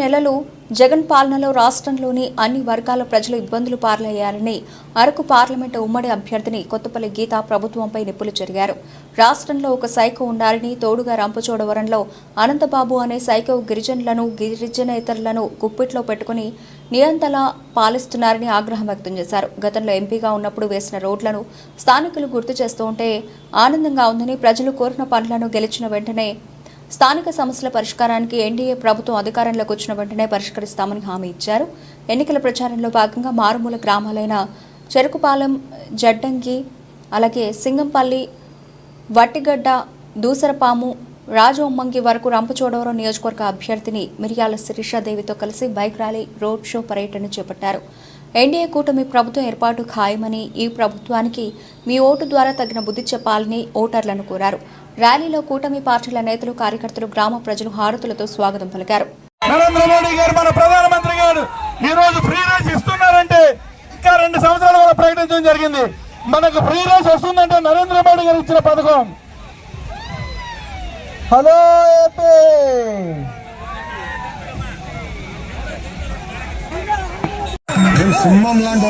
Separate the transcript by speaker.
Speaker 1: నెలలు జగన్ పాలనలో రాష్ట్రంలోని అన్ని వర్గాల ప్రజలు ఇబ్బందులు పాలయ్యారని అరకు పార్లమెంటు ఉమ్మడి అభ్యర్థిని కొత్తపల్లి గీత ప్రభుత్వంపై నిప్పులు చెరిగారు. రాష్ట్రంలో ఒక సైకో ఉండాలని, తోడుగా రంపచోడవరంలో అనంతబాబు అనే సైకో గిరిజనేతరులను గుప్పిట్లో పెట్టుకుని నియంతలా పాలిస్తున్నారని ఆగ్రహం వ్యక్తం చేశారు. గతంలో ఎంపీగా ఉన్నప్పుడు వేసిన రోడ్లను స్థానికులు గుర్తు చేస్తూ ఉంటే ఆనందంగా ఉందని, ప్రజలు కోరిన పనులను గెలిచిన వెంటనే స్థానిక సమస్యల పరిష్కారానికి ఎన్డీఏ ప్రభుత్వం అధికారంలోకి వచ్చిన వెంటనే పరిష్కరిస్తామని హామీ ఇచ్చారు. ఎన్నికల ప్రచారంలో భాగంగా మారుమూల గ్రామాలైన చెరుకుపాలెం, జడ్డంగి, అలాగే సింగంపల్లి, వట్టిగడ్డ, దూసరపాము, రాజొమ్మంగి వరకు రంపచోడవరం నియోజకవర్గ అభ్యర్థిని మిరియాల శిరీషాదేవితో కలిసి బైక్ ర్యాలీ, రోడ్ షో పర్యటన చేపట్టారు. ఎన్డీఏ కూటమి ప్రభుత్వం ఏర్పాటు ఖాయమని, ఈ ప్రభుత్వానికి మీ ఓటు ద్వారా తగిన బుద్ధి చెప్పాలని ఓటర్లను కోరారు. ర్యాలీలో కూటమి పార్టీల నేతలు, కార్యకర్తలు, గ్రామ ప్రజలు హారతులతో స్వాగతం పలికారు.
Speaker 2: నరేంద్ర మోడీ గారు, మన ప్రధానమంత్రి గారు ఈ రోజు ఫ్రీ రేస్ ఇస్తున్నారంటే ఇంకా 2 సంవత్సరాల వరకు ప్రకటించడం జరిగింది. మనకు ఫ్రీ రేస్ వస్తుందంటే నరేంద్ర మోడీ గారు ఇచ్చిన పథకం. హలో ఏపీ, సింహం లాంటి